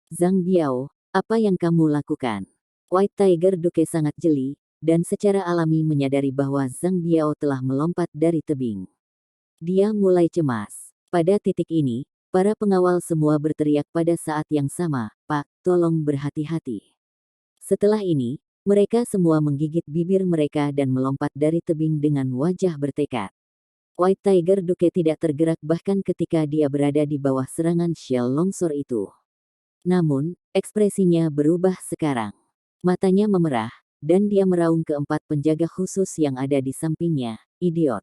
Zhang Biao, apa yang kamu lakukan? White Tiger Duke sangat jeli, dan secara alami menyadari bahwa Zhang Biao telah melompat dari tebing. Dia mulai cemas. Pada titik ini, para pengawal semua berteriak pada saat yang sama, "Pak, tolong berhati-hati." Setelah ini, mereka semua menggigit bibir mereka dan melompat dari tebing dengan wajah bertekad. White Tiger Duke tidak tergerak bahkan ketika dia berada di bawah serangan shell longsor itu. Namun, ekspresinya berubah sekarang. Matanya memerah, dan dia meraung ke empat penjaga khusus yang ada di sampingnya. "Idiot.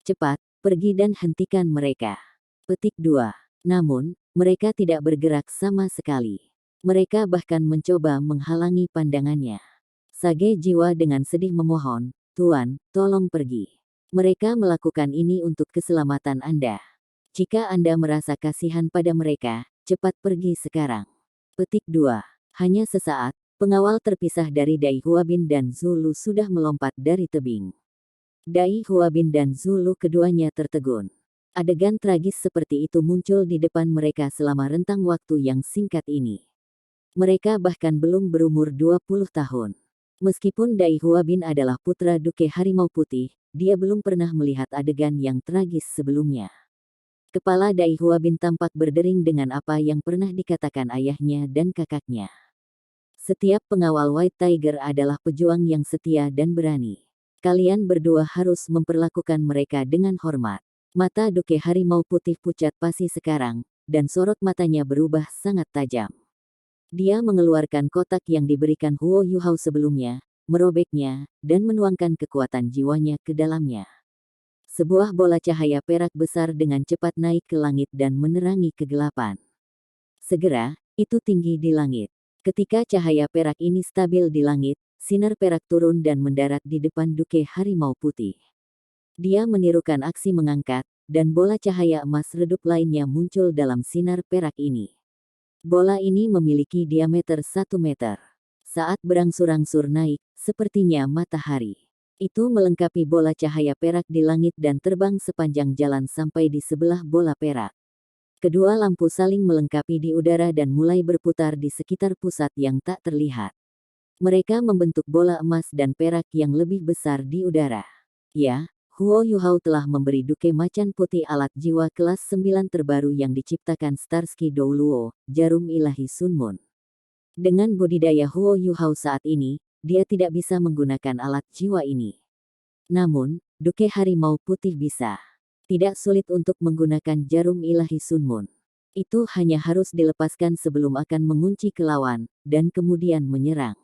Cepat, pergi dan hentikan mereka." Petik 2. Namun, mereka tidak bergerak sama sekali. Mereka bahkan mencoba menghalangi pandangannya. Sage Jiwa dengan sedih memohon, "Tuan, tolong pergi. Mereka melakukan ini untuk keselamatan Anda. Jika Anda merasa kasihan pada mereka, cepat pergi sekarang." Petik 2. Hanya sesaat, pengawal terpisah dari Dai Huabin dan Zulu sudah melompat dari tebing. Dai Huabin dan Zulu keduanya tertegun. Adegan tragis seperti itu muncul di depan mereka selama rentang waktu yang singkat ini. Mereka bahkan belum berumur 20 tahun. Meskipun Dai Huabin adalah putra Duke Harimau Putih, dia belum pernah melihat adegan yang tragis sebelumnya. Kepala Dai Huabin tampak berdering dengan apa yang pernah dikatakan ayahnya dan kakaknya. Setiap pengawal White Tiger adalah pejuang yang setia dan berani. Kalian berdua harus memperlakukan mereka dengan hormat. Mata Duke Harimau Putih pucat pasi sekarang, dan sorot matanya berubah sangat tajam. Dia mengeluarkan kotak yang diberikan Huo Yuhao sebelumnya, merobeknya, dan menuangkan kekuatan jiwanya ke dalamnya. Sebuah bola cahaya perak besar dengan cepat naik ke langit dan menerangi kegelapan. Segera, itu tinggi di langit. Ketika cahaya perak ini stabil di langit, sinar perak turun dan mendarat di depan Duke Harimau Putih. Dia menirukan aksi mengangkat, dan bola cahaya emas redup lainnya muncul dalam sinar perak ini. Bola ini memiliki diameter 1 meter. Saat berangsur-angsur naik, sepertinya matahari. Itu melengkapi bola cahaya perak di langit dan terbang sepanjang jalan sampai di sebelah bola perak. Kedua lampu saling melengkapi di udara dan mulai berputar di sekitar pusat yang tak terlihat. Mereka membentuk bola emas dan perak yang lebih besar di udara. Ya, Huo Yuhao telah memberi Duke Macan Putih alat jiwa kelas 9 terbaru yang diciptakan Starsky Douluo, jarum ilahi Sun Moon. Dengan budidaya Huo Yuhao saat ini, dia tidak bisa menggunakan alat jiwa ini. Namun, Duke Harimau Putih bisa. Tidak sulit untuk menggunakan jarum ilahi Sun Moon. Itu hanya harus dilepaskan sebelum akan mengunci ke lawan, dan kemudian menyerang.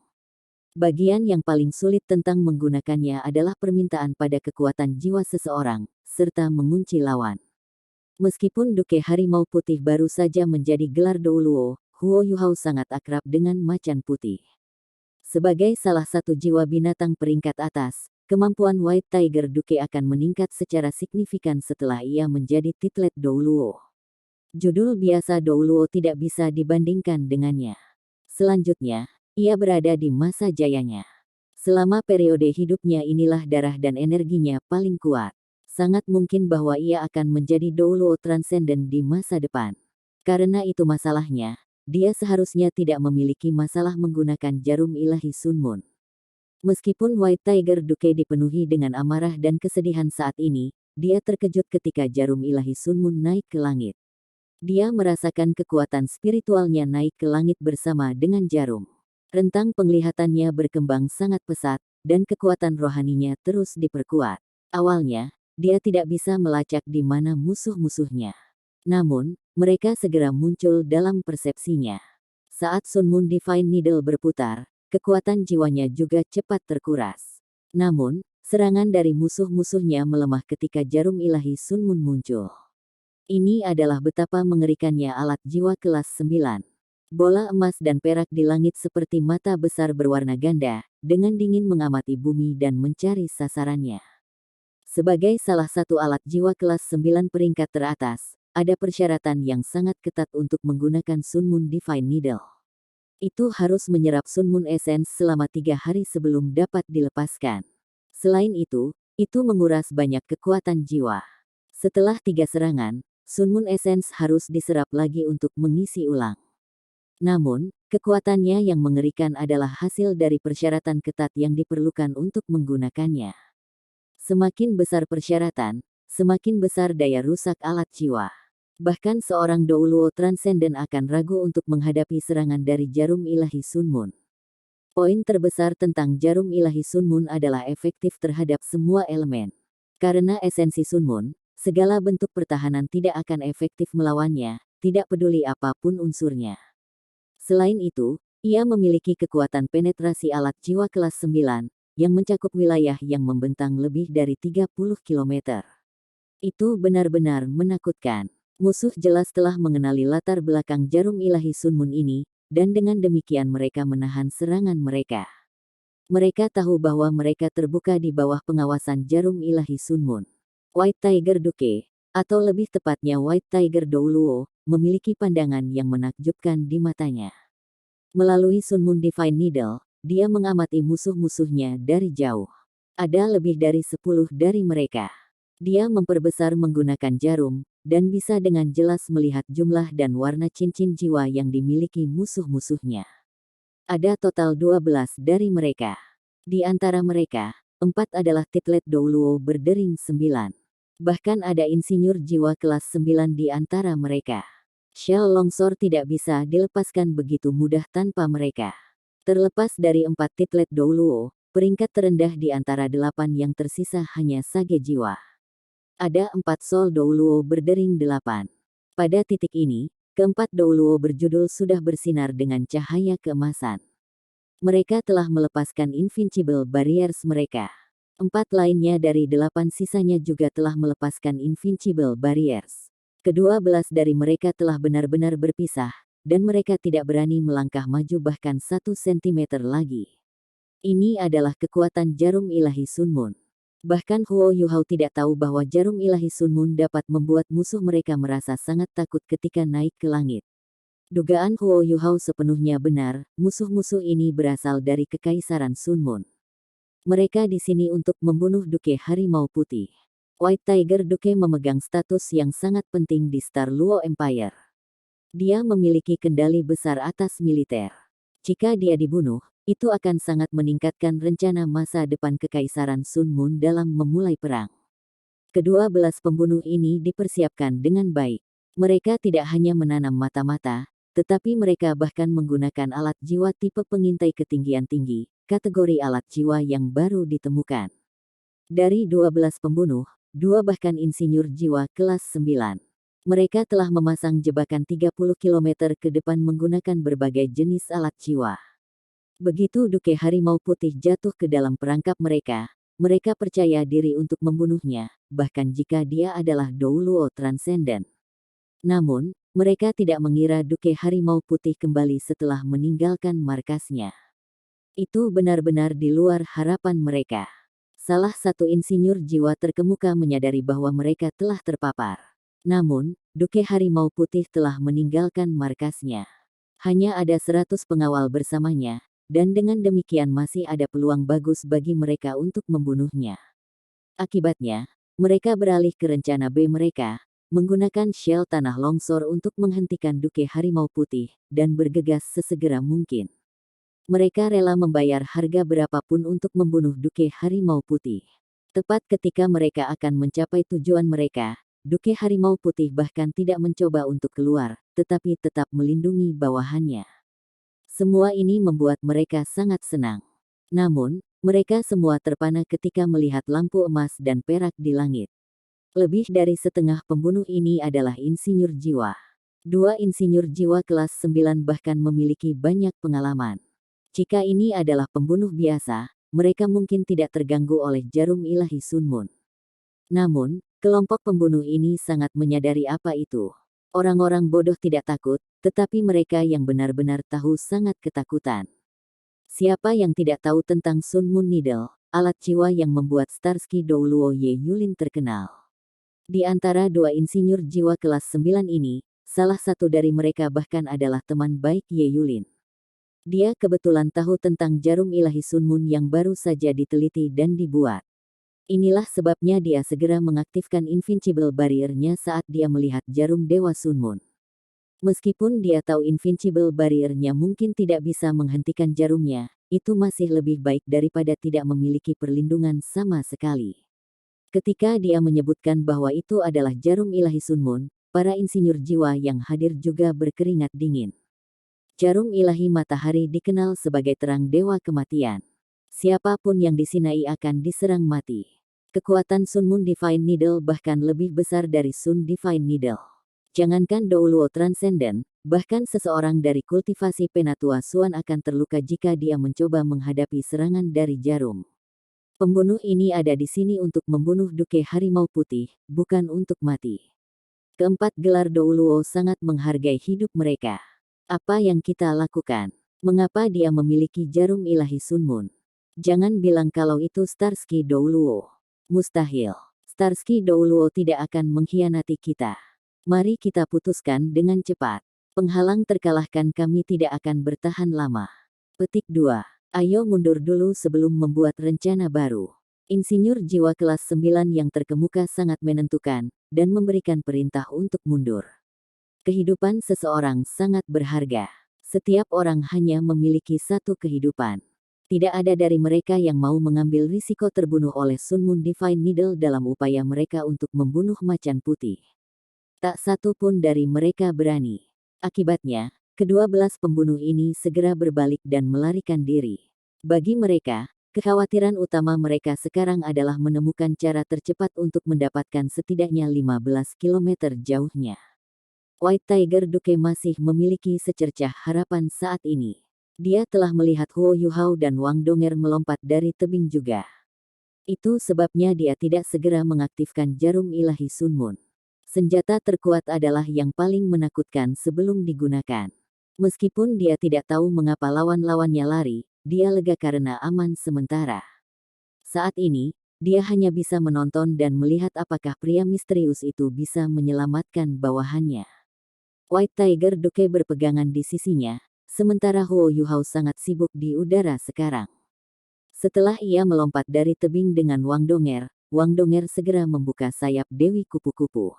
Bagian yang paling sulit tentang menggunakannya adalah permintaan pada kekuatan jiwa seseorang, serta mengunci lawan. Meskipun Duke Harimau Putih baru saja menjadi gelar Douluo, Huo Yuhao sangat akrab dengan Macan Putih. Sebagai salah satu jiwa binatang peringkat atas, kemampuan White Tiger Duke akan meningkat secara signifikan setelah ia menjadi titlet Douluo. Judul biasa Douluo tidak bisa dibandingkan dengannya. Selanjutnya, ia berada di masa jayanya. Selama periode hidupnya inilah darah dan energinya paling kuat. Sangat mungkin bahwa ia akan menjadi Douluo Transcendent di masa depan. Karena itu masalahnya, dia seharusnya tidak memiliki masalah menggunakan jarum ilahi Sun Moon. Meskipun White Tiger Duke dipenuhi dengan amarah dan kesedihan saat ini, dia terkejut ketika jarum ilahi Sun Moon naik ke langit. Dia merasakan kekuatan spiritualnya naik ke langit bersama dengan jarum. Rentang penglihatannya berkembang sangat pesat, dan kekuatan rohaninya terus diperkuat. Awalnya, dia tidak bisa melacak di mana musuh-musuhnya. Namun, mereka segera muncul dalam persepsinya. Saat Sun Moon Divine Needle berputar, kekuatan jiwanya juga cepat terkuras. Namun, serangan dari musuh-musuhnya melemah ketika jarum ilahi Sun Moon muncul. Ini adalah betapa mengerikannya alat jiwa kelas 9. Bola emas dan perak di langit seperti mata besar berwarna ganda, dengan dingin mengamati bumi dan mencari sasarannya. Sebagai salah satu alat jiwa kelas 9 peringkat teratas, ada persyaratan yang sangat ketat untuk menggunakan Sun Moon Divine Needle. Itu harus menyerap Sun Moon Essence selama 3 hari sebelum dapat dilepaskan. Selain itu menguras banyak kekuatan jiwa. Setelah 3 serangan, Sun Moon Essence harus diserap lagi untuk mengisi ulang. Namun, kekuatannya yang mengerikan adalah hasil dari persyaratan ketat yang diperlukan untuk menggunakannya. Semakin besar persyaratan, semakin besar daya rusak alat jiwa. Bahkan seorang Douluo Transcendent akan ragu untuk menghadapi serangan dari jarum ilahi Sun Moon. Poin terbesar tentang jarum ilahi Sun Moon adalah efektif terhadap semua elemen. Karena esensi Sun Moon, segala bentuk pertahanan tidak akan efektif melawannya, tidak peduli apapun unsurnya. Selain itu, ia memiliki kekuatan penetrasi alat jiwa kelas 9, yang mencakup wilayah yang membentang lebih dari 30 km. Itu benar-benar menakutkan. Musuh jelas telah mengenali latar belakang jarum ilahi Sun Moon ini, dan dengan demikian mereka menahan serangan mereka. Mereka tahu bahwa mereka terbuka di bawah pengawasan jarum ilahi Sun Moon. White Tiger Duke, atau lebih tepatnya White Tiger Douluo, memiliki pandangan yang menakjubkan di matanya. Melalui Sun Moon Divine Needle, dia mengamati musuh-musuhnya dari jauh. Ada lebih dari 10 dari mereka. Dia memperbesar menggunakan jarum, dan bisa dengan jelas melihat jumlah dan warna cincin jiwa yang dimiliki musuh-musuhnya. Ada total 12 dari mereka. Di antara mereka, 4 adalah Titlet Douluo berdering 9. Bahkan ada insinyur jiwa kelas 9 di antara mereka. Shell Longsor tidak bisa dilepaskan begitu mudah tanpa mereka. Terlepas dari 4 Titlet Douluo, peringkat terendah di antara 8 yang tersisa hanya Sage jiwa. Ada 4 Soul Douluo berdering 8. Pada titik ini, keempat Douluo berjudul sudah bersinar dengan cahaya keemasan. Mereka telah melepaskan Invincible Barriers mereka. 4 lainnya dari 8 sisanya juga telah melepaskan Invincible Barriers. Ke-12 dari mereka telah benar-benar berpisah, dan mereka tidak berani melangkah maju bahkan 1 cm lagi. Ini adalah kekuatan jarum ilahi Sun Moon. Bahkan Huo Yuhao tidak tahu bahwa jarum ilahi Sun Moon dapat membuat musuh mereka merasa sangat takut ketika naik ke langit. Dugaan Huo Yuhao sepenuhnya benar, musuh-musuh ini berasal dari Kekaisaran Sun Moon. Mereka di sini untuk membunuh Duke Harimau Putih. White Tiger Duke memegang status yang sangat penting di Star Luo Empire. Dia memiliki kendali besar atas militer. Jika dia dibunuh, itu akan sangat meningkatkan rencana masa depan Kekaisaran Sun Moon dalam memulai perang. Ke-12 pembunuh ini dipersiapkan dengan baik. Mereka tidak hanya menanam mata-mata, tetapi mereka bahkan menggunakan alat jiwa tipe pengintai ketinggian tinggi, kategori alat jiwa yang baru ditemukan. Dari 12 pembunuh, 2 bahkan insinyur jiwa kelas 9. Mereka telah memasang jebakan 30 km ke depan menggunakan berbagai jenis alat jiwa. Begitu Duke Harimau Putih jatuh ke dalam perangkap mereka, mereka percaya diri untuk membunuhnya, bahkan jika dia adalah Douluo Transcendent. Namun, mereka tidak mengira Duke Harimau Putih kembali setelah meninggalkan markasnya. Itu benar-benar di luar harapan mereka. Salah satu insinyur jiwa terkemuka menyadari bahwa mereka telah terpapar. Namun, Duke Harimau Putih telah meninggalkan markasnya. Hanya ada 100 pengawal bersamanya, dan dengan demikian masih ada peluang bagus bagi mereka untuk membunuhnya. Akibatnya, mereka beralih ke rencana B mereka, menggunakan Shell Tanah Longsor untuk menghentikan Duke Harimau Putih, dan bergegas sesegera mungkin. Mereka rela membayar harga berapapun untuk membunuh Duke Harimau Putih. Tepat ketika mereka akan mencapai tujuan mereka, Duke Harimau Putih bahkan tidak mencoba untuk keluar, tetapi tetap melindungi bawahannya. Semua ini membuat mereka sangat senang. Namun, mereka semua terpana ketika melihat lampu emas dan perak di langit. Lebih dari setengah pembunuh ini adalah insinyur jiwa. 2 insinyur jiwa kelas 9 bahkan memiliki banyak pengalaman. Jika ini adalah pembunuh biasa, mereka mungkin tidak terganggu oleh jarum ilahi Sun Moon. Namun, kelompok pembunuh ini sangat menyadari apa itu. Orang-orang bodoh tidak takut, tetapi mereka yang benar-benar tahu sangat ketakutan. Siapa yang tidak tahu tentang Sun Moon Needle, alat jiwa yang membuat Starsky Douluo Ye Yulin terkenal? Di antara 2 insinyur jiwa kelas 9 ini, salah satu dari mereka bahkan adalah teman baik Ye Yulin. Dia kebetulan tahu tentang jarum ilahi Sun Moon yang baru saja diteliti dan dibuat. Inilah sebabnya dia segera mengaktifkan Invincible Barrier-nya saat dia melihat jarum Dewa Sun Moon. Meskipun dia tahu Invincible Barrier-nya mungkin tidak bisa menghentikan jarumnya, itu masih lebih baik daripada tidak memiliki perlindungan sama sekali. Ketika dia menyebutkan bahwa itu adalah jarum ilahi Sunmoon, para insinyur jiwa yang hadir juga berkeringat dingin. Jarum ilahi matahari dikenal sebagai terang dewa kematian. Siapapun yang disinai akan diserang mati. Kekuatan Sunmoon Divine Needle bahkan lebih besar dari Sun Divine Needle. Jangankan Douluo Transcendent, bahkan seseorang dari kultivasi Penatua Suan akan terluka jika dia mencoba menghadapi serangan dari jarum. Pembunuh ini ada di sini untuk membunuh Duke Harimau Putih, bukan untuk mati. Keempat gelar Douluo sangat menghargai hidup mereka. Apa yang kita lakukan? Mengapa dia memiliki jarum ilahi Sunmoon? Jangan bilang kalau itu Starsky Douluo. Mustahil. Starsky Douluo tidak akan mengkhianati kita. Mari kita putuskan dengan cepat. Penghalang terkalahkan, kami tidak akan bertahan lama. Petik 2. Ayo mundur dulu sebelum membuat rencana baru. Insinyur jiwa kelas 9 yang terkemuka sangat menentukan, dan memberikan perintah untuk mundur. Kehidupan seseorang sangat berharga. Setiap orang hanya memiliki satu kehidupan. Tidak ada dari mereka yang mau mengambil risiko terbunuh oleh Sunmoon Divine Needle dalam upaya mereka untuk membunuh Macan Putih. Tak satu pun dari mereka berani. Akibatnya, kedua-belas pembunuh ini segera berbalik dan melarikan diri. Bagi mereka, kekhawatiran utama mereka sekarang adalah menemukan cara tercepat untuk mendapatkan setidaknya 15 km jauhnya. White Tiger Duke masih memiliki secercah harapan saat ini. Dia telah melihat Huo Yuhao dan Wang Donger melompat dari tebing juga. Itu sebabnya dia tidak segera mengaktifkan jarum ilahi Sunmoon. Senjata terkuat adalah yang paling menakutkan sebelum digunakan. Meskipun dia tidak tahu mengapa lawan-lawannya lari, dia lega karena aman sementara. Saat ini, dia hanya bisa menonton dan melihat apakah pria misterius itu bisa menyelamatkan bawahannya. White Tiger Duke berpegangan di sisinya, sementara Huo Yuhao sangat sibuk di udara sekarang. Setelah ia melompat dari tebing dengan Wang Donger segera membuka sayap Dewi Kupu-Kupu.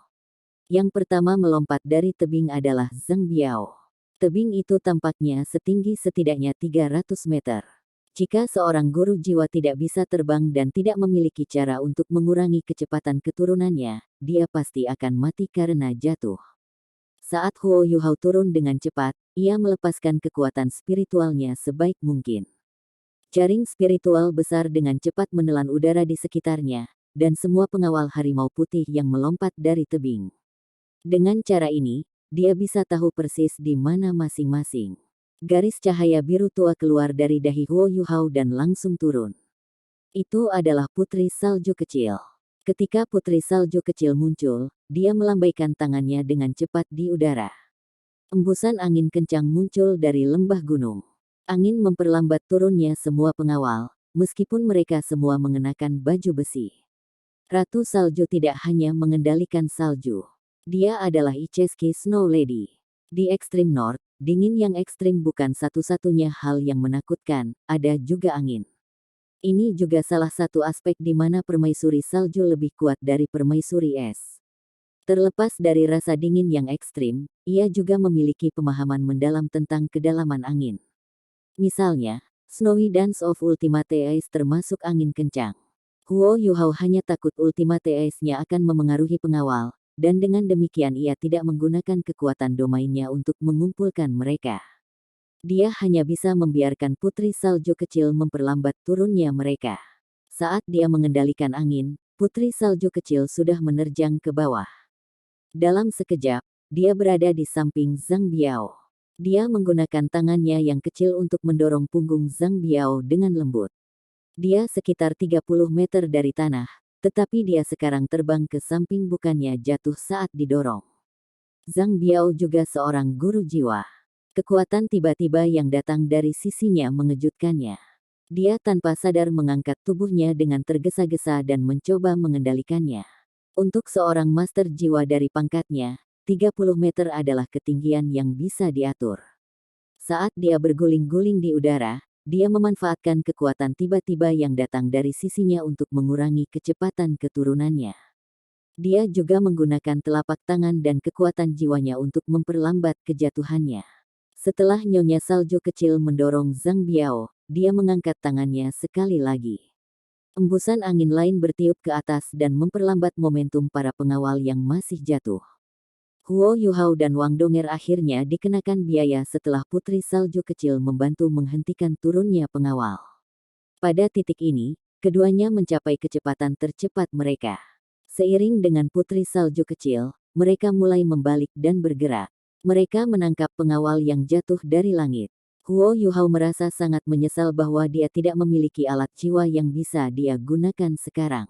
Yang pertama melompat dari tebing adalah Zhang Biao. Tebing itu tampaknya setinggi setidaknya 300 meter. Jika seorang guru jiwa tidak bisa terbang dan tidak memiliki cara untuk mengurangi kecepatan keturunannya, dia pasti akan mati karena jatuh. Saat Huo Yuhao turun dengan cepat, ia melepaskan kekuatan spiritualnya sebaik mungkin. Jaring spiritual besar dengan cepat menelan udara di sekitarnya, dan semua pengawal harimau putih yang melompat dari tebing. Dengan cara ini, dia bisa tahu persis di mana masing-masing. Garis cahaya biru tua keluar dari dahi Huo Yuhao dan langsung turun. Itu adalah Putri Salju Kecil. Ketika Putri Salju Kecil muncul, dia melambaikan tangannya dengan cepat di udara. Embusan angin kencang muncul dari lembah gunung. Angin memperlambat turunnya semua pengawal, meskipun mereka semua mengenakan baju besi. Ratu Salju tidak hanya mengendalikan salju. Dia adalah Ichesky Snow Lady. Di ekstrim North, dingin yang ekstrim bukan satu-satunya hal yang menakutkan, ada juga angin. Ini juga salah satu aspek di mana permaisuri salju lebih kuat dari permaisuri es. Terlepas dari rasa dingin yang ekstrim, ia juga memiliki pemahaman mendalam tentang kedalaman angin. Misalnya, Snowy Dance of Ultimate Ice termasuk angin kencang. Huo Yuhao hanya takut Ultimate Ice-nya akan memengaruhi pengawal, dan dengan demikian ia tidak menggunakan kekuatan domainnya untuk mengumpulkan mereka. Dia hanya bisa membiarkan Putri Salju Kecil memperlambat turunnya mereka. Saat dia mengendalikan angin, Putri Salju Kecil sudah menerjang ke bawah. Dalam sekejap, dia berada di samping Zhang Biao. Dia menggunakan tangannya yang kecil untuk mendorong punggung Zhang Biao dengan lembut. Dia sekitar 30 meter dari tanah, tetapi dia sekarang terbang ke samping bukannya jatuh saat didorong. Zhang Biao juga seorang guru jiwa. Kekuatan tiba-tiba yang datang dari sisinya mengejutkannya. Dia tanpa sadar mengangkat tubuhnya dengan tergesa-gesa dan mencoba mengendalikannya. Untuk seorang master jiwa dari pangkatnya, 30 meter adalah ketinggian yang bisa diatur. Saat dia berguling-guling di udara, dia memanfaatkan kekuatan tiba-tiba yang datang dari sisinya untuk mengurangi kecepatan keturunannya. Dia juga menggunakan telapak tangan dan kekuatan jiwanya untuk memperlambat kejatuhannya. Setelah Nyonya Salju kecil mendorong Zhang Biao, dia mengangkat tangannya sekali lagi. Embusan angin lain bertiup ke atas dan memperlambat momentum para pengawal yang masih jatuh. Huo Yuhao dan Wang Donger akhirnya dikenakan biaya setelah Putri Salju kecil membantu menghentikan turunnya pengawal. Pada titik ini, keduanya mencapai kecepatan tercepat mereka. Seiring dengan Putri Salju kecil, mereka mulai membalik dan bergerak. Mereka menangkap pengawal yang jatuh dari langit. Huo Yuhao merasa sangat menyesal bahwa dia tidak memiliki alat jiwa yang bisa dia gunakan sekarang.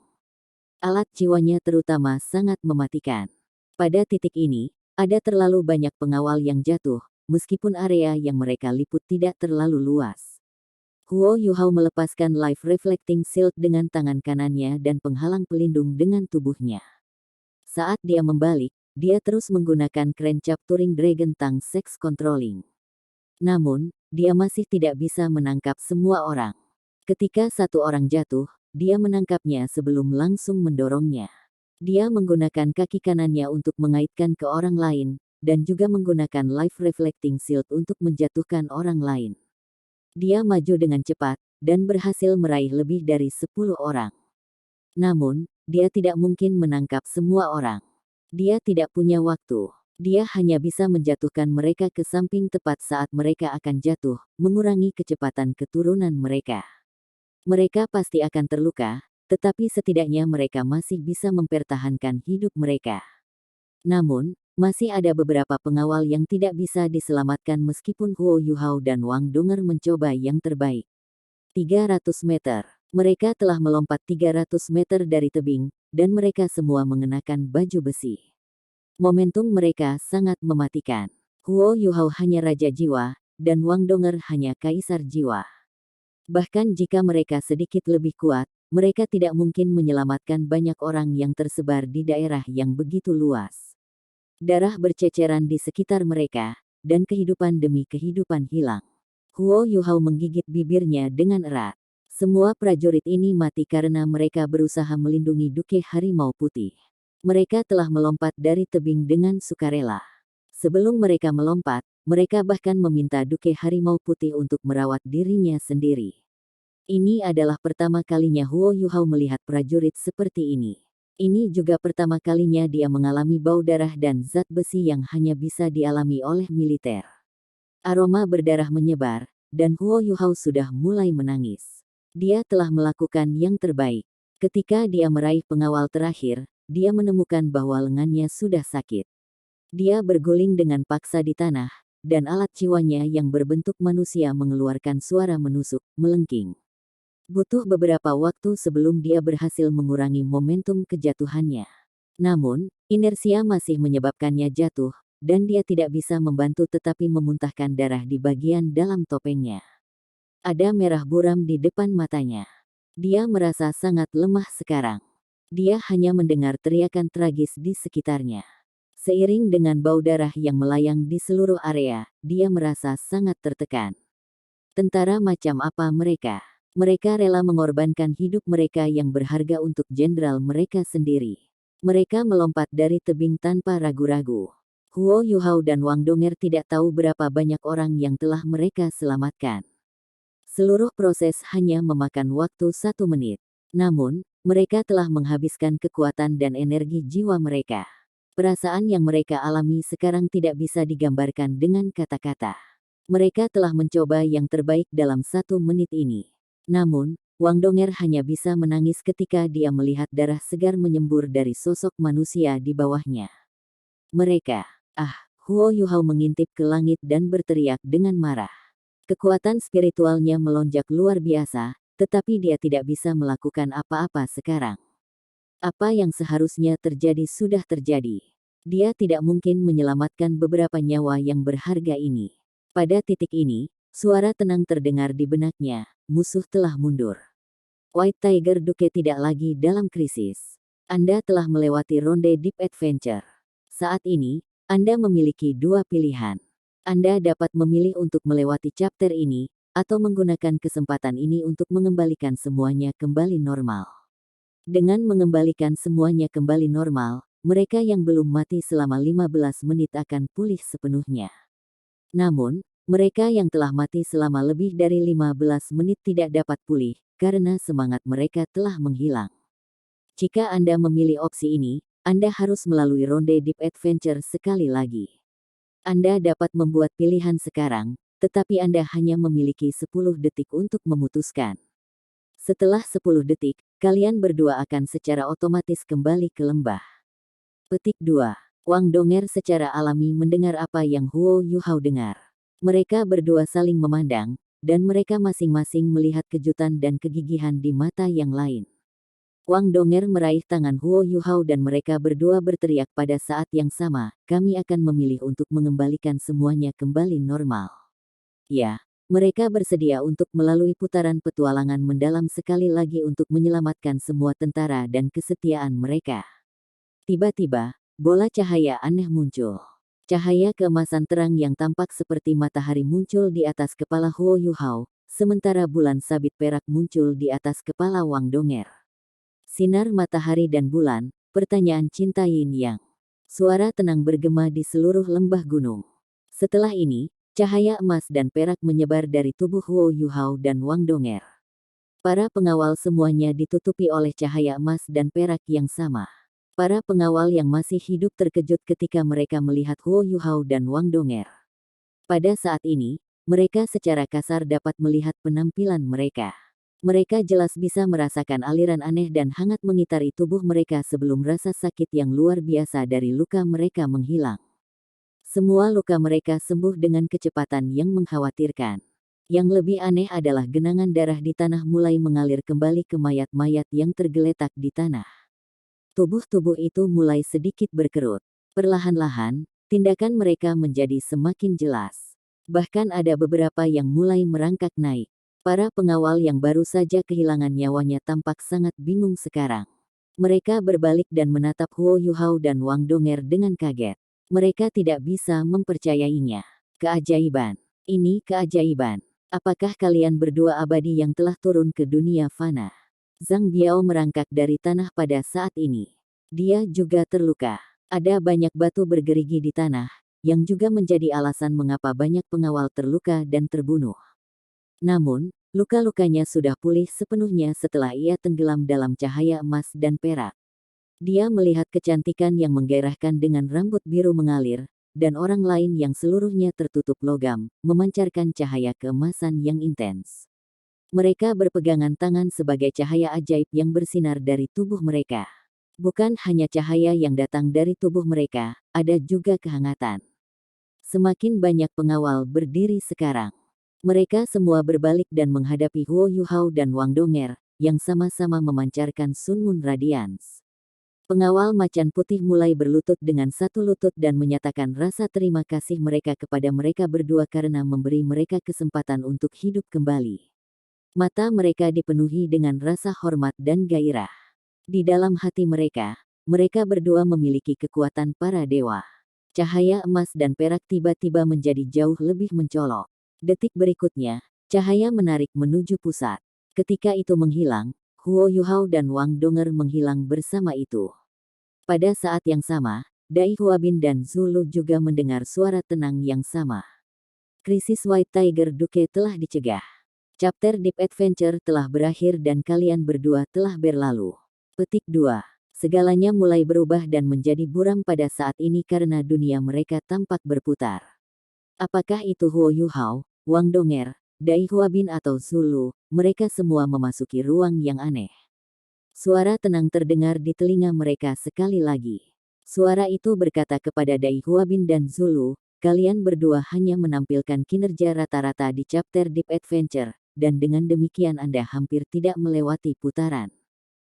Alat jiwanya terutama sangat mematikan. Pada titik ini, ada terlalu banyak pengawal yang jatuh, meskipun area yang mereka liput tidak terlalu luas. Huo Yuhao melepaskan Life Reflecting Shield dengan tangan kanannya dan penghalang pelindung dengan tubuhnya. Saat dia membalik, dia terus menggunakan kren Capturing Dragon Tongue Sex Controlling. Namun, dia masih tidak bisa menangkap semua orang. Ketika satu orang jatuh, dia menangkapnya sebelum langsung mendorongnya. Dia menggunakan kaki kanannya untuk mengaitkan ke orang lain, dan juga menggunakan Life Reflecting Shield untuk menjatuhkan orang lain. Dia maju dengan cepat, dan berhasil meraih lebih dari 10 orang. Namun, dia tidak mungkin menangkap semua orang. Dia tidak punya waktu. Dia hanya bisa menjatuhkan mereka ke samping tepat saat mereka akan jatuh, mengurangi kecepatan keturunan mereka. Mereka pasti akan terluka, tetapi setidaknya mereka masih bisa mempertahankan hidup mereka. Namun, masih ada beberapa pengawal yang tidak bisa diselamatkan meskipun Huo Yuhao dan Wang Donger mencoba yang terbaik. 300 meter. Mereka telah melompat 300 meter dari tebing, dan mereka semua mengenakan baju besi. Momentum mereka sangat mematikan. Huo Yuhao hanya raja jiwa, dan Wang Donger hanya kaisar jiwa. Bahkan jika mereka sedikit lebih kuat, mereka tidak mungkin menyelamatkan banyak orang yang tersebar di daerah yang begitu luas. Darah berceceran di sekitar mereka, dan kehidupan demi kehidupan hilang. Huo Yuhao menggigit bibirnya dengan erat. Semua prajurit ini mati karena mereka berusaha melindungi Duke Harimau Putih. Mereka telah melompat dari tebing dengan sukarela. Sebelum mereka melompat, mereka bahkan meminta Duke Harimau Putih untuk merawat dirinya sendiri. Ini adalah pertama kalinya Huo Yuhao melihat prajurit seperti ini. Ini juga pertama kalinya dia mengalami bau darah dan zat besi yang hanya bisa dialami oleh militer. Aroma berdarah menyebar, dan Huo Yuhao sudah mulai menangis. Dia telah melakukan yang terbaik. Ketika dia meraih pengawal terakhir, dia menemukan bahwa lengannya sudah sakit. Dia berguling dengan paksa di tanah, dan alat jiwanya yang berbentuk manusia mengeluarkan suara menusuk, melengking. Butuh beberapa waktu sebelum dia berhasil mengurangi momentum kejatuhannya. Namun, inersia masih menyebabkannya jatuh, dan dia tidak bisa membantu tetapi memuntahkan darah di bagian dalam topengnya. Ada merah buram di depan matanya. Dia merasa sangat lemah sekarang. Dia hanya mendengar teriakan tragis di sekitarnya. Seiring dengan bau darah yang melayang di seluruh area, dia merasa sangat tertekan. Tentara macam apa mereka? Mereka rela mengorbankan hidup mereka yang berharga untuk jenderal mereka sendiri. Mereka melompat dari tebing tanpa ragu-ragu. Huo Yuhao dan Wang Donger tidak tahu berapa banyak orang yang telah mereka selamatkan. Seluruh proses hanya memakan waktu 1 menit. Namun, mereka telah menghabiskan kekuatan dan energi jiwa mereka. Perasaan yang mereka alami sekarang tidak bisa digambarkan dengan kata-kata. Mereka telah mencoba yang terbaik dalam 1 menit ini. Namun, Wang Donger hanya bisa menangis ketika dia melihat darah segar menyembur dari sosok manusia di bawahnya. Mereka, Huo Yuhao mengintip ke langit dan berteriak dengan marah. Kekuatan spiritualnya melonjak luar biasa, tetapi dia tidak bisa melakukan apa-apa sekarang. Apa yang seharusnya terjadi sudah terjadi. Dia tidak mungkin menyelamatkan beberapa nyawa yang berharga ini. Pada titik ini, suara tenang terdengar di benaknya, musuh telah mundur. White Tiger Duke tidak lagi dalam krisis. Anda telah melewati ronde Deep Adventure. Saat ini, Anda memiliki 2 pilihan. Anda dapat memilih untuk melewati chapter ini, atau menggunakan kesempatan ini untuk mengembalikan semuanya kembali normal. Dengan mengembalikan semuanya kembali normal, mereka yang belum mati selama 15 menit akan pulih sepenuhnya. Namun, mereka yang telah mati selama lebih dari 15 menit tidak dapat pulih, karena semangat mereka telah menghilang. Jika Anda memilih opsi ini, Anda harus melalui ronde Deep Adventure sekali lagi. Anda dapat membuat pilihan sekarang, tetapi Anda hanya memiliki 10 detik untuk memutuskan. Setelah 10 detik, kalian berdua akan secara otomatis kembali ke lembah. Petik 2. Wang Donger secara alami mendengar apa yang Huo Yuhao dengar. Mereka berdua saling memandang, dan mereka masing-masing melihat kejutan dan kegigihan di mata yang lain. Wang Donger meraih tangan Huo Yuhao dan mereka berdua berteriak pada saat yang sama, kami akan memilih untuk mengembalikan semuanya kembali normal. Ya, mereka bersedia untuk melalui putaran petualangan mendalam sekali lagi untuk menyelamatkan semua tentara dan kesetiaan mereka. Tiba-tiba, bola cahaya aneh muncul. Cahaya keemasan terang yang tampak seperti matahari muncul di atas kepala Huo Yuhao, sementara bulan sabit perak muncul di atas kepala Wang Donger. Sinar matahari dan bulan, pertanyaan cinta Yin Yang. Suara tenang bergema di seluruh lembah gunung. Setelah ini, cahaya emas dan perak menyebar dari tubuh Huo Yuhao dan Wang Donger. Para pengawal semuanya ditutupi oleh cahaya emas dan perak yang sama. Para pengawal yang masih hidup terkejut ketika mereka melihat Huo Yuhao dan Wang Donger. Pada saat ini, mereka secara kasar dapat melihat penampilan mereka. Mereka jelas bisa merasakan aliran aneh dan hangat mengitari tubuh mereka sebelum rasa sakit yang luar biasa dari luka mereka menghilang. Semua luka mereka sembuh dengan kecepatan yang mengkhawatirkan. Yang lebih aneh adalah genangan darah di tanah mulai mengalir kembali ke mayat-mayat yang tergeletak di tanah. Tubuh-tubuh itu mulai sedikit berkerut. Perlahan-lahan, tindakan mereka menjadi semakin jelas. Bahkan ada beberapa yang mulai merangkak naik. Para pengawal yang baru saja kehilangan nyawanya tampak sangat bingung sekarang. Mereka berbalik dan menatap Huo Yuhao dan Wang Donger dengan kaget. Mereka tidak bisa mempercayainya. Keajaiban. Ini keajaiban. Apakah kalian berdua abadi yang telah turun ke dunia fana? Zhang Biao merangkak dari tanah pada saat ini. Dia juga terluka. Ada banyak batu bergerigi di tanah, yang juga menjadi alasan mengapa banyak pengawal terluka dan terbunuh. Namun, luka-lukanya sudah pulih sepenuhnya setelah ia tenggelam dalam cahaya emas dan perak. Dia melihat kecantikan yang menggairahkan dengan rambut biru mengalir, dan orang lain yang seluruhnya tertutup logam, memancarkan cahaya keemasan yang intens. Mereka berpegangan tangan sebagai cahaya ajaib yang bersinar dari tubuh mereka. Bukan hanya cahaya yang datang dari tubuh mereka, ada juga kehangatan. Semakin banyak pengawal berdiri sekarang. Mereka semua berbalik dan menghadapi Huo Yuhao dan Wang Donger, yang sama-sama memancarkan Sun Moon Radiance. Pengawal macan putih mulai berlutut dengan satu lutut dan menyatakan rasa terima kasih mereka kepada mereka berdua karena memberi mereka kesempatan untuk hidup kembali. Mata mereka dipenuhi dengan rasa hormat dan gairah. Di dalam hati mereka, mereka berdua memiliki kekuatan para dewa. Cahaya emas dan perak tiba-tiba menjadi jauh lebih mencolok. Detik berikutnya, cahaya menarik menuju pusat. Ketika itu menghilang, Huo Yuhao dan Wang Donger menghilang bersama itu. Pada saat yang sama, Dai Huabin dan Zulu juga mendengar suara tenang yang sama. Krisis White Tiger Duke telah dicegah. Chapter Deep Adventure telah berakhir dan kalian berdua telah berlalu. Petik 2. Segalanya mulai berubah dan menjadi buram pada saat ini karena dunia mereka tampak berputar. Apakah itu Huo Yuhao, Wang Donger, Dai Huabin atau Zulu? Mereka semua memasuki ruang yang aneh. Suara tenang terdengar di telinga mereka sekali lagi. Suara itu berkata kepada Dai Huabin dan Zulu, kalian berdua hanya menampilkan kinerja rata-rata di chapter Deep Adventure, dan dengan demikian Anda hampir tidak melewati putaran.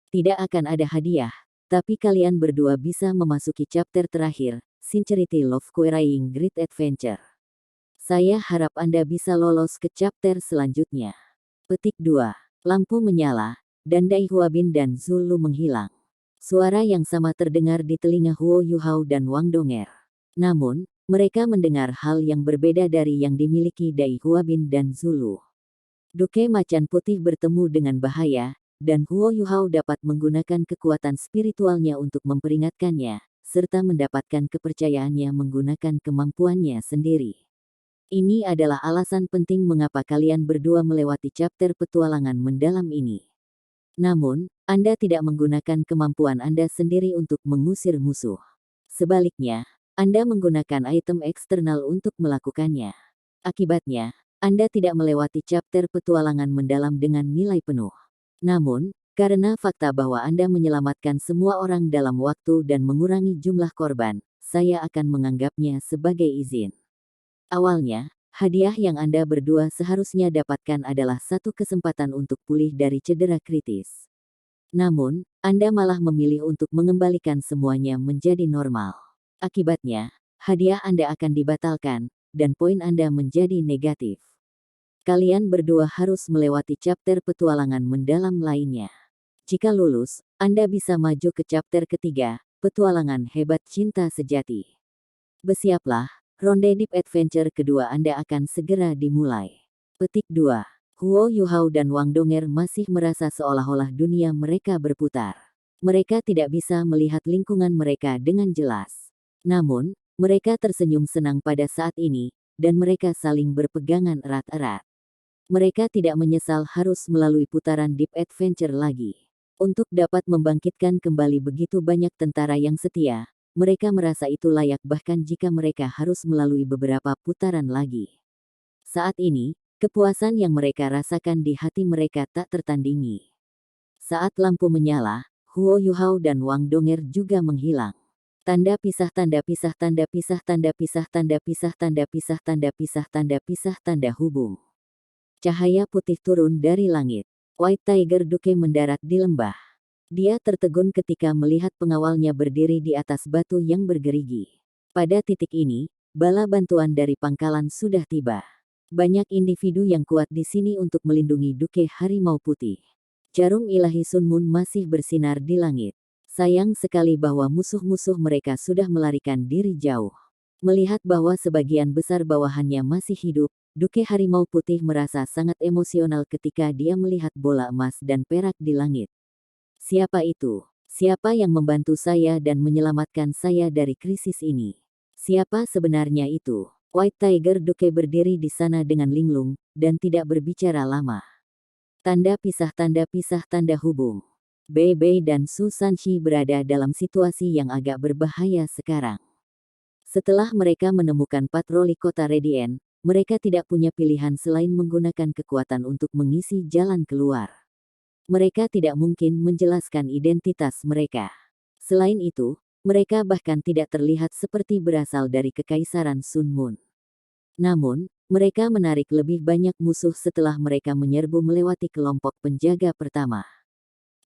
Tidak akan ada hadiah, tapi kalian berdua bisa memasuki chapter terakhir, Sincerity Love Querying Great Adventure. Saya harap Anda bisa lolos ke chapter selanjutnya. Petik 2. Lampu menyala, dan Dai Huabin dan Zulu menghilang. Suara yang sama terdengar di telinga Huo Yuhao dan Wang Donger. Namun, mereka mendengar hal yang berbeda dari yang dimiliki Dai Huabin dan Zulu. Duke macan putih bertemu dengan bahaya, dan Huo Yuhao dapat menggunakan kekuatan spiritualnya untuk memperingatkannya, serta mendapatkan kepercayaannya menggunakan kemampuannya sendiri. Ini adalah alasan penting mengapa kalian berdua melewati chapter petualangan mendalam ini. Namun, Anda tidak menggunakan kemampuan Anda sendiri untuk mengusir musuh. Sebaliknya, Anda menggunakan item eksternal untuk melakukannya. Akibatnya, Anda tidak melewati chapter petualangan mendalam dengan nilai penuh. Namun, karena fakta bahwa Anda menyelamatkan semua orang dalam waktu dan mengurangi jumlah korban, saya akan menganggapnya sebagai izin. Awalnya, hadiah yang Anda berdua seharusnya dapatkan adalah satu kesempatan untuk pulih dari cedera kritis. Namun, Anda malah memilih untuk mengembalikan semuanya menjadi normal. Akibatnya, hadiah Anda akan dibatalkan, dan poin Anda menjadi negatif. Kalian berdua harus melewati chapter petualangan mendalam lainnya. Jika lulus, Anda bisa maju ke chapter ketiga, petualangan hebat cinta sejati. Bersiaplah. Ronde Deep Adventure kedua Anda akan segera dimulai. Petik 2. Huo Yuhao dan Wang Donger masih merasa seolah-olah dunia mereka berputar. Mereka tidak bisa melihat lingkungan mereka dengan jelas. Namun, mereka tersenyum senang pada saat ini, dan mereka saling berpegangan erat-erat. Mereka tidak menyesal harus melalui putaran Deep Adventure lagi. Untuk dapat membangkitkan kembali begitu banyak tentara yang setia, mereka merasa itu layak bahkan jika mereka harus melalui beberapa putaran lagi. Saat ini, kepuasan yang mereka rasakan di hati mereka tak tertandingi. Saat lampu menyala, Huo Yuhao dan Wang Donger juga menghilang. Tanda pisah tanda pisah tanda pisah tanda pisah tanda pisah tanda pisah tanda pisah tanda pisah tanda hubung. Cahaya putih turun dari langit. White Tiger Duke mendarat di lembah. Dia tertegun ketika melihat pengawalnya berdiri di atas batu yang bergerigi. Pada titik ini, bala bantuan dari pangkalan sudah tiba. Banyak individu yang kuat di sini untuk melindungi Duke Harimau Putih. Jarum ilahi Sun Moon masih bersinar di langit. Sayang sekali bahwa musuh-musuh mereka sudah melarikan diri jauh. Melihat bahwa sebagian besar bawahannya masih hidup, Duke Harimau Putih merasa sangat emosional ketika dia melihat bola emas dan perak di langit. Siapa itu? Siapa yang membantu saya dan menyelamatkan saya dari krisis ini? Siapa sebenarnya itu? White Tiger Duke berdiri di sana dengan linglung, dan tidak berbicara lama. Tanda tanda hubung. Bei Bei dan Su Sanshi berada dalam situasi yang agak berbahaya sekarang. Setelah mereka menemukan patroli kota Radiant, mereka tidak punya pilihan selain menggunakan kekuatan untuk mengisi jalan keluar. Mereka tidak mungkin menjelaskan identitas mereka. Selain itu, mereka bahkan tidak terlihat seperti berasal dari Kekaisaran Sun Moon. Namun, mereka menarik lebih banyak musuh setelah mereka menyerbu melewati kelompok penjaga pertama.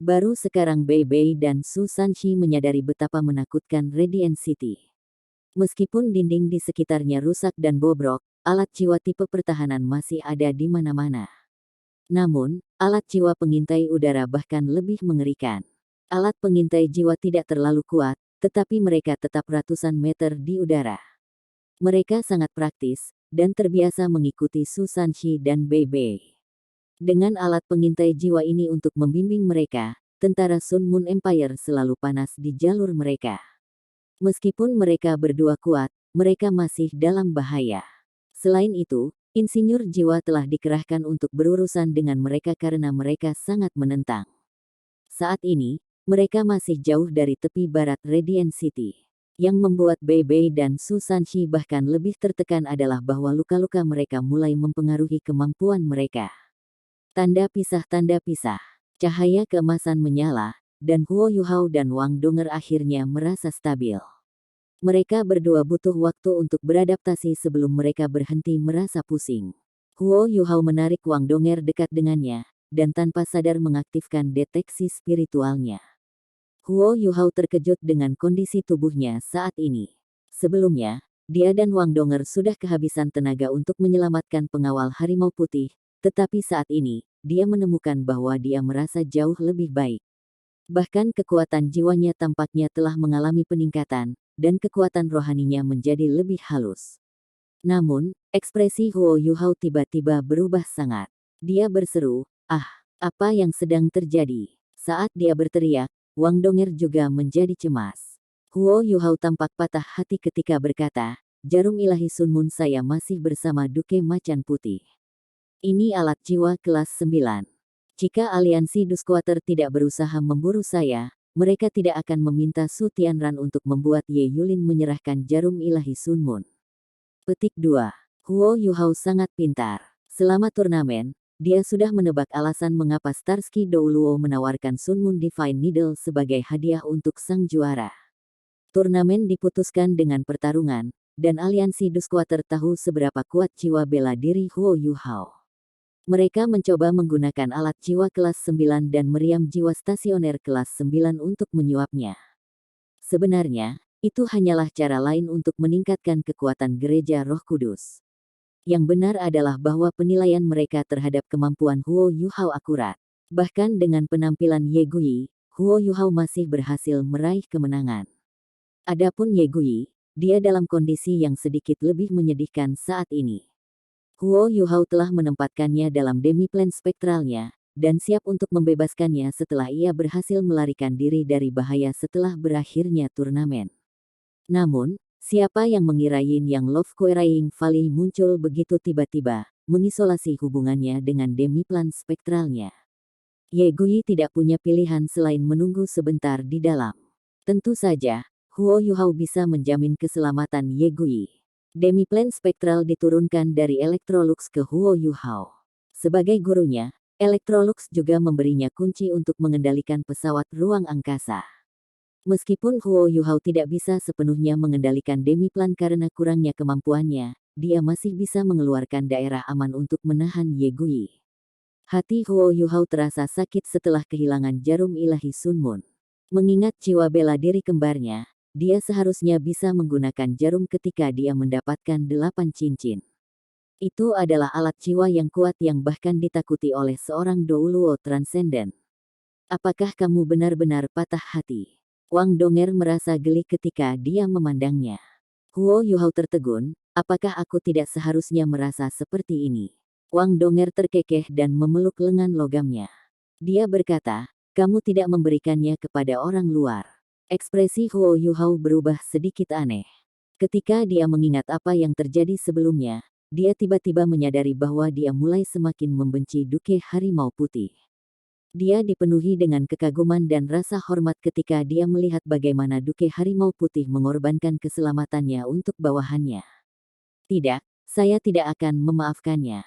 Baru sekarang Bei Bei dan Su Sanshi menyadari betapa menakutkan Radiant City. Meskipun dinding di sekitarnya rusak dan bobrok, alat jiwa tipe pertahanan masih ada di mana-mana. Namun, alat jiwa pengintai udara bahkan lebih mengerikan. Alat pengintai jiwa tidak terlalu kuat, tetapi mereka tetap ratusan meter di udara. Mereka sangat praktis, dan terbiasa mengikuti Su Sanshi dan Bei Bei. Dengan alat pengintai jiwa ini untuk membimbing mereka, tentara Sun Moon Empire selalu panas di jalur mereka. Meskipun mereka berdua kuat, mereka masih dalam bahaya. Selain itu, insinyur jiwa telah dikerahkan untuk berurusan dengan mereka karena mereka sangat menentang. Saat ini, mereka masih jauh dari tepi barat Radiant City. Yang membuat Bei Bei dan Su Sanshi bahkan lebih tertekan adalah bahwa luka-luka mereka mulai mempengaruhi kemampuan mereka. Tanda pisah. Cahaya keemasan menyala, dan Huo Yuhao dan Wang Donger akhirnya merasa stabil. Mereka berdua butuh waktu untuk beradaptasi sebelum mereka berhenti merasa pusing. Huo Yuhao menarik Wang Donger dekat dengannya, dan tanpa sadar mengaktifkan deteksi spiritualnya. Huo Yuhao terkejut dengan kondisi tubuhnya saat ini. Sebelumnya, dia dan Wang Donger sudah kehabisan tenaga untuk menyelamatkan pengawal Harimau Putih, tetapi saat ini, dia menemukan bahwa dia merasa jauh lebih baik. Bahkan kekuatan jiwanya tampaknya telah mengalami peningkatan, dan kekuatan rohaninya menjadi lebih halus. Namun, ekspresi Huo Yuhao tiba-tiba berubah sangat. Dia berseru, "Ah!" Apa yang sedang terjadi? Saat dia berteriak, Wang Donger juga menjadi cemas. Huo Yuhao tampak patah hati ketika berkata, jarum ilahi Sun Moon saya masih bersama Duke Macan Putih. Ini alat jiwa kelas 9. Jika aliansi Dusquater tidak berusaha memburu saya, mereka tidak akan meminta Su Tianran untuk membuat Ye Yulin menyerahkan jarum ilahi Sun Moon. Petik 2. Huo Yuhao sangat pintar. Selama turnamen, dia sudah menebak alasan mengapa Starsky Douluo menawarkan Sun Moon Divine Needle sebagai hadiah untuk sang juara. Turnamen diputuskan dengan pertarungan, dan aliansi Dusquater tahu seberapa kuat jiwa bela diri Huo Yuhao. Mereka mencoba menggunakan alat jiwa kelas 9 dan meriam jiwa stasioner kelas 9 untuk menyuapnya. Sebenarnya, itu hanyalah cara lain untuk meningkatkan kekuatan gereja Roh Kudus. Yang benar adalah bahwa penilaian mereka terhadap kemampuan Huo Yuhao akurat. Bahkan dengan penampilan Ye Guyi, Huo Yuhao masih berhasil meraih kemenangan. Adapun Ye Guyi, dia dalam kondisi yang sedikit lebih menyedihkan saat ini. Huo Yuhao telah menempatkannya dalam demiplan spektralnya, dan siap untuk membebaskannya setelah ia berhasil melarikan diri dari bahaya setelah berakhirnya turnamen. Namun, siapa yang mengira Yin Yang Love Quarrying Valley muncul begitu tiba-tiba, mengisolasi hubungannya dengan demiplan spektralnya. Ye Guyi tidak punya pilihan selain menunggu sebentar di dalam. Tentu saja, Huo Yuhao bisa menjamin keselamatan Ye Guyi. Demiplan spektral diturunkan dari Electrolux ke Huo Yuhao. Sebagai gurunya, Electrolux juga memberinya kunci untuk mengendalikan pesawat ruang angkasa. Meskipun Huo Yuhao tidak bisa sepenuhnya mengendalikan demiplan karena kurangnya kemampuannya, dia masih bisa mengeluarkan daerah aman untuk menahan Ye Guyi. Hati Huo Yuhao terasa sakit setelah kehilangan jarum ilahi Sun Moon. Mengingat jiwa bela diri kembarnya, dia seharusnya bisa menggunakan jarum ketika dia mendapatkan 8 cincin. Itu adalah alat jiwa yang kuat yang bahkan ditakuti oleh seorang Douluo Transcendent. Apakah kamu benar-benar patah hati? Wang Donger merasa geli ketika dia memandangnya. Huo Yuhao tertegun, apakah aku tidak seharusnya merasa seperti ini? Wang Donger terkekeh dan memeluk lengan logamnya. Dia berkata, kamu tidak memberikannya kepada orang luar. Ekspresi Huo Yuhao berubah sedikit aneh. Ketika dia mengingat apa yang terjadi sebelumnya, dia tiba-tiba menyadari bahwa dia mulai semakin membenci Duke Harimau Putih. Dia dipenuhi dengan kekaguman dan rasa hormat ketika dia melihat bagaimana Duke Harimau Putih mengorbankan keselamatannya untuk bawahannya. Tidak, saya tidak akan memaafkannya.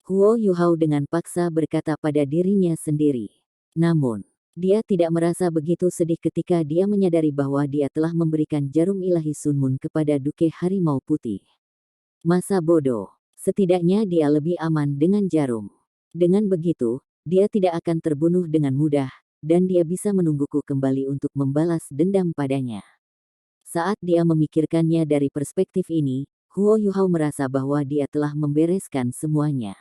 Huo Yuhao dengan paksa berkata pada dirinya sendiri. Namun, dia tidak merasa begitu sedih ketika dia menyadari bahwa dia telah memberikan jarum ilahi Sun Moon kepada Duke Harimau Putih. Masa bodoh. Setidaknya dia lebih aman dengan jarum. Dengan begitu, dia tidak akan terbunuh dengan mudah, dan dia bisa menungguku kembali untuk membalas dendam padanya. Saat dia memikirkannya dari perspektif ini, Huo Yuhao merasa bahwa dia telah membereskan semuanya.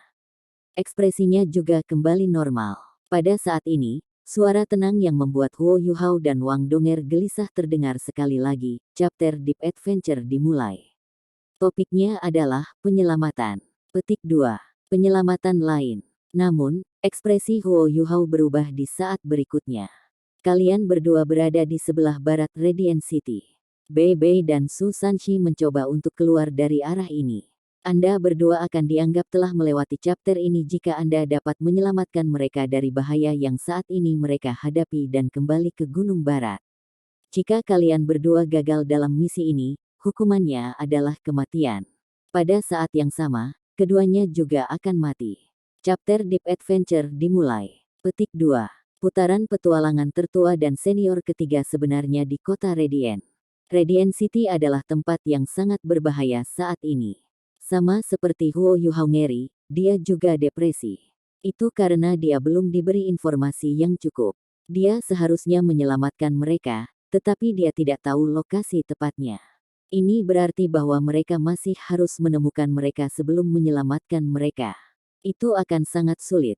Ekspresinya juga kembali normal. Pada saat ini, suara tenang yang membuat Huo Yuhao dan Wang Donger gelisah terdengar sekali lagi. Chapter Deep Adventure dimulai. Topiknya adalah penyelamatan. Petik 2. Penyelamatan lain. Namun, ekspresi Huo Yuhao berubah di saat berikutnya. Kalian berdua berada di sebelah barat Radiant City. Bei Bei dan Su Sanshi mencoba untuk keluar dari arah ini. Anda berdua akan dianggap telah melewati chapter ini jika Anda dapat menyelamatkan mereka dari bahaya yang saat ini mereka hadapi dan kembali ke Gunung Barat. Jika kalian berdua gagal dalam misi ini, hukumannya adalah kematian. Pada saat yang sama, keduanya juga akan mati. Chapter Deep Adventure dimulai. Petik 2. Putaran petualangan tertua dan senior ketiga sebenarnya di kota Radiant. Radiant City adalah tempat yang sangat berbahaya saat ini. Sama seperti Huo Yuhao ngeri, dia juga depresi. Itu karena dia belum diberi informasi yang cukup. Dia seharusnya menyelamatkan mereka, tetapi dia tidak tahu lokasi tepatnya. Ini berarti bahwa mereka masih harus menemukan mereka sebelum menyelamatkan mereka. Itu akan sangat sulit.